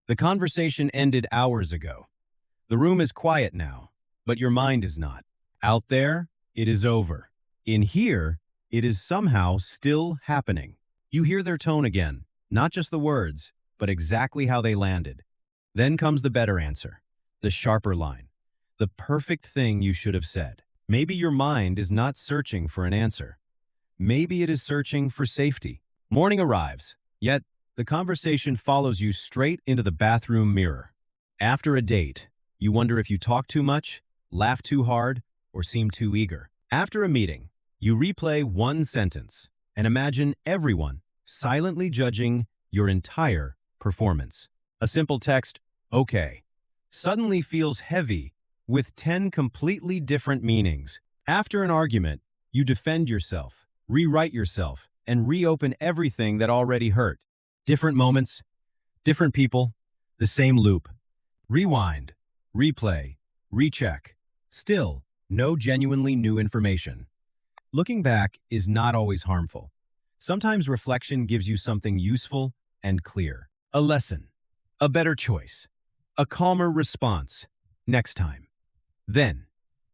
The conversation ended hours ago. The room is quiet now, but your mind is not. Out there, it is over. In here, it is somehow still happening. You hear their tone again, not just the words, but exactly how they landed. Then comes the better answer, the sharper line, the perfect thing you should have said. Maybe your mind is not searching for an answer. Maybe it is searching for safety. Morning arrives, yet the conversation follows you straight into the bathroom mirror. After a date, you wonder if you talk too much, laugh too hard, or seem too eager. After a meeting, you replay one sentence and imagine everyone silently judging your entire performance. A simple text, "Okay," suddenly feels heavy with 10 completely different meanings. After an argument, you defend yourself, rewrite yourself, and reopen everything that already hurt. Different moments, different people, the same loop. Rewind, replay, recheck. Still, no genuinely new information. Looking back is not always harmful. Sometimes reflection gives you something useful and clear. A lesson, a better choice, a calmer response next time. Then,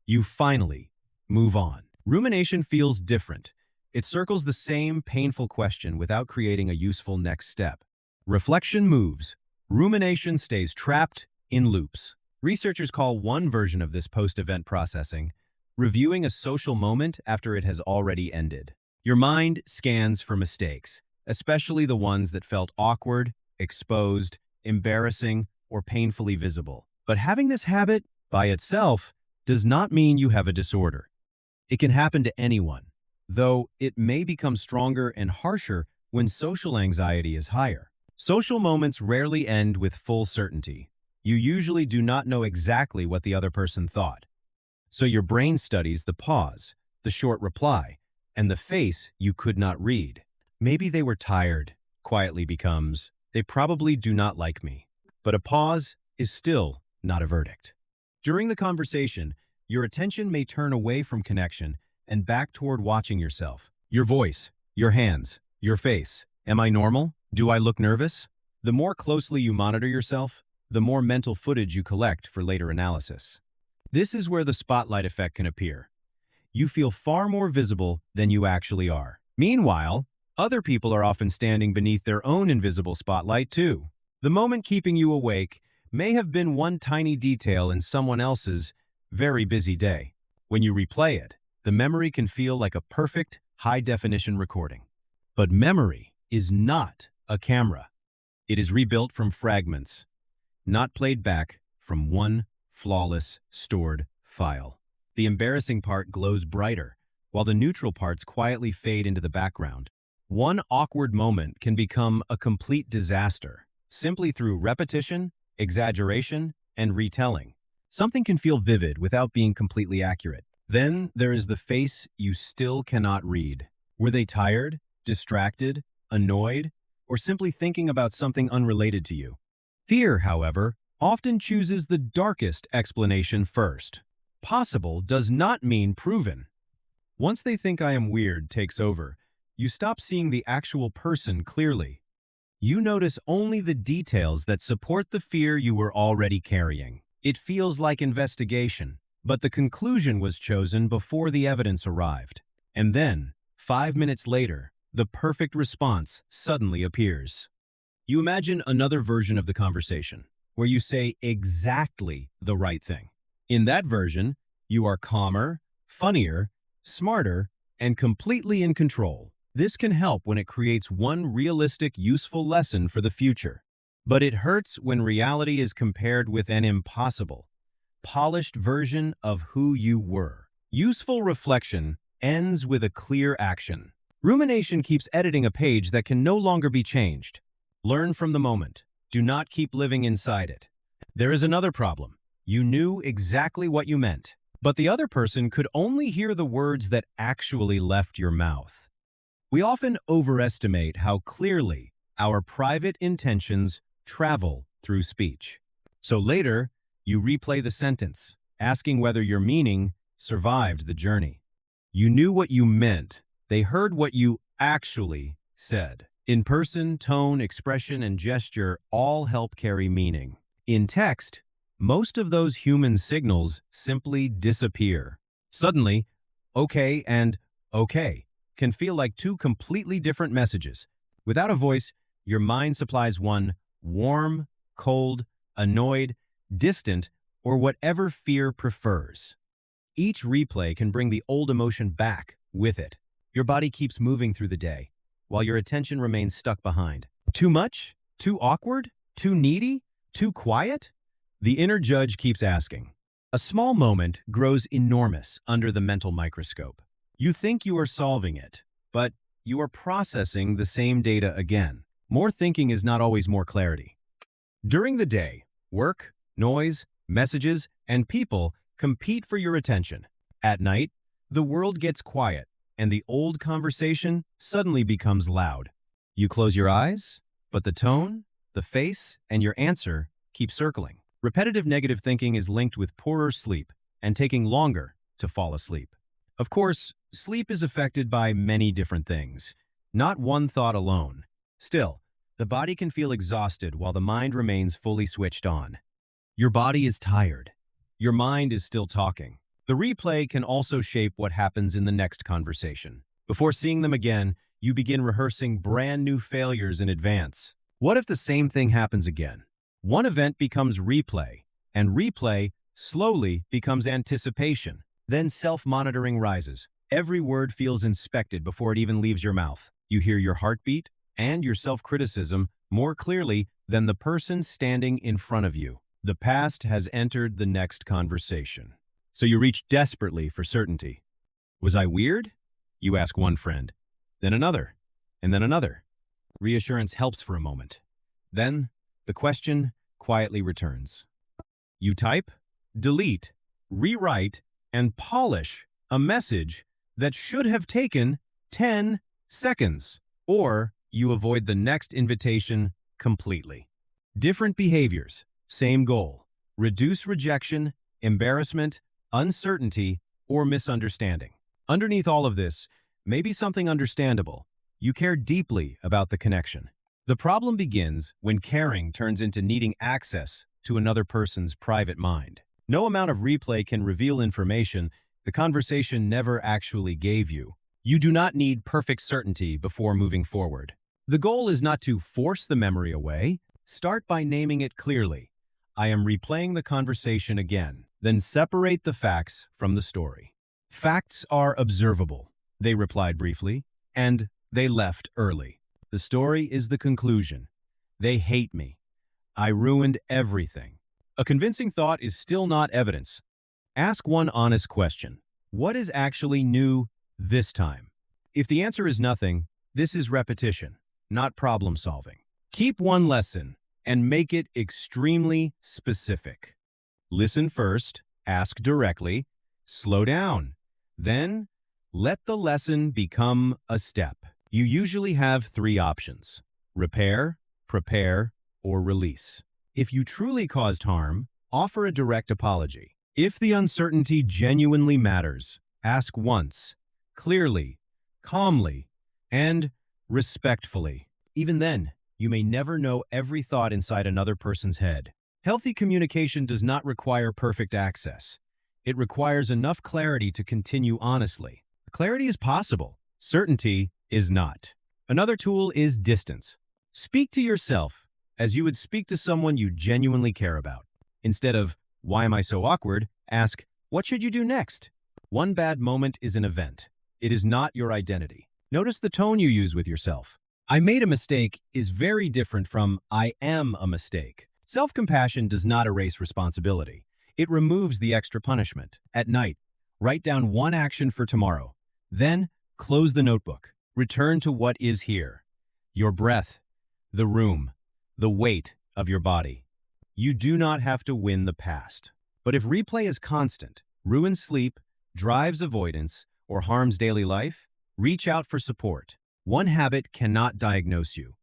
you finally move on. Rumination feels different. It circles the same painful question without creating a useful next step. Reflection moves. Rumination stays trapped in loops. Researchers call one version of this post-event processing reviewing a social moment after it has already ended. Your mind scans for mistakes, especially the ones that felt awkward, exposed, embarrassing, or painfully visible. But having this habit by itself does not mean you have a disorder. It can happen to anyone, though it may become stronger and harsher when social anxiety is higher. Social moments rarely end with full certainty. You usually do not know exactly what the other person thought. So your brain studies the pause, the short reply, and the face you could not read. Maybe they were tired, quietly becomes, they probably do not like me. But a pause is still not a verdict. During the conversation, your attention may turn away from connection and back toward watching yourself. Your voice, your hands, your face. Am I normal? Do I look nervous? The more closely you monitor yourself, the more mental footage you collect for later analysis. This is where the spotlight effect can appear. You feel far more visible than you actually are. Meanwhile, other people are often standing beneath their own invisible spotlight too. The moment keeping you awake may have been one tiny detail in someone else's very busy day. When you replay it, the memory can feel like a perfect, high-definition recording. But memory is not a camera. It is rebuilt from fragments, not played back from one flawless, stored file. The embarrassing part glows brighter, while the neutral parts quietly fade into the background. One awkward moment can become a complete disaster, simply through repetition, exaggeration, and retelling. Something can feel vivid without being completely accurate. Then there is the face you still cannot read. Were they tired, distracted, annoyed, or simply thinking about something unrelated to you? Fear, however, often chooses the darkest explanation first. Possible does not mean proven. Once they think I am weird takes over, you stop seeing the actual person clearly. You notice only the details that support the fear you were already carrying. It feels like investigation, but the conclusion was chosen before the evidence arrived. And then, 5 minutes later, the perfect response suddenly appears. You imagine another version of the conversation, where you say exactly the right thing. In that version, you are calmer, funnier, smarter, and completely in control. This can help when it creates one realistic, useful lesson for the future. But it hurts when reality is compared with an impossible, polished version of who you were. Useful reflection ends with a clear action. Rumination keeps editing a page that can no longer be changed. Learn from the moment. Do not keep living inside it. There is another problem. You knew exactly what you meant, but the other person could only hear the words that actually left your mouth. We often overestimate how clearly our private intentions travel through speech. So later, you replay the sentence, asking whether your meaning survived the journey. You knew what you meant. They heard what you actually said. In person, tone, expression, and gesture all help carry meaning. In text, most of those human signals simply disappear. Suddenly, okay and okay can feel like two completely different messages. Without a voice, your mind supplies one warm, cold, annoyed, distant, or whatever fear prefers. Each replay can bring the old emotion back with it. Your body keeps moving through the day, while your attention remains stuck behind. Too much? Too awkward? Too needy? Too quiet? The inner judge keeps asking. A small moment grows enormous under the mental microscope. You think you are solving it, but you are processing the same data again. More thinking is not always more clarity. During the day, work, noise, messages, and people compete for your attention. At night, the world gets quiet, and the old conversation suddenly becomes loud. You close your eyes, but the tone, the face, and your answer keep circling. Repetitive negative thinking is linked with poorer sleep and taking longer to fall asleep. Of course, sleep is affected by many different things, not one thought alone. Still, the body can feel exhausted while the mind remains fully switched on. Your body is tired. Your mind is still talking. The replay can also shape what happens in the next conversation. Before seeing them again, you begin rehearsing brand new failures in advance. What if the same thing happens again? One event becomes replay, and replay slowly becomes anticipation. Then self-monitoring rises. Every word feels inspected before it even leaves your mouth. You hear your heartbeat and your self-criticism more clearly than the person standing in front of you. The past has entered the next conversation. So you reach desperately for certainty. Was I weird? You ask one friend, then another, and then another. Reassurance helps for a moment. Then the question quietly returns. You type, delete, rewrite, and polish a message that should have taken 10 seconds, or you avoid the next invitation completely. Different behaviors, same goal. Reduce rejection, embarrassment, uncertainty, or misunderstanding. Underneath all of this may be something understandable. You care deeply about the connection. The problem begins when caring turns into needing access to another person's private mind. No amount of replay can reveal information the conversation never actually gave you. You do not need perfect certainty before moving forward. The goal is not to force the memory away. Start by naming it clearly. I am replaying the conversation again. Then separate the facts from the story. Facts are observable, they replied briefly, and they left early. The story is the conclusion. They hate me. I ruined everything. A convincing thought is still not evidence. Ask one honest question. What is actually new this time? If the answer is nothing, this is repetition, not problem solving. Keep one lesson and make it extremely specific. Listen first, ask directly, slow down. Then, let the lesson become a step. You usually have 3 options: repair, prepare, or release. If you truly caused harm, offer a direct apology. If the uncertainty genuinely matters, ask once, clearly, calmly, and respectfully. Even then, you may never know every thought inside another person's head. Healthy communication does not require perfect access. It requires enough clarity to continue honestly. Clarity is possible. Certainty is not. Another tool is distance. Speak to yourself as you would speak to someone you genuinely care about. Instead of, "Why am I so awkward?" ask, "What should you do next?" One bad moment is an event. It is not your identity. Notice the tone you use with yourself. "I made a mistake" is very different from "I am a mistake." Self-compassion does not erase responsibility. It removes the extra punishment. At night, write down one action for tomorrow. Then, close the notebook. Return to what is here. Your breath, the room, the weight of your body. You do not have to win the past. But if replay is constant, ruins sleep, drives avoidance, or harms daily life, reach out for support. One habit cannot diagnose you.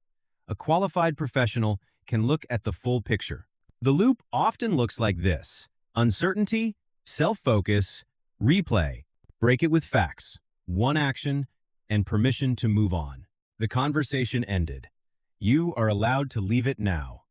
A qualified professional can look at the full picture. The loop often looks like this: uncertainty, self-focus, replay. Break it with facts, one action, and permission to move on. The conversation ended. You are allowed to leave it now.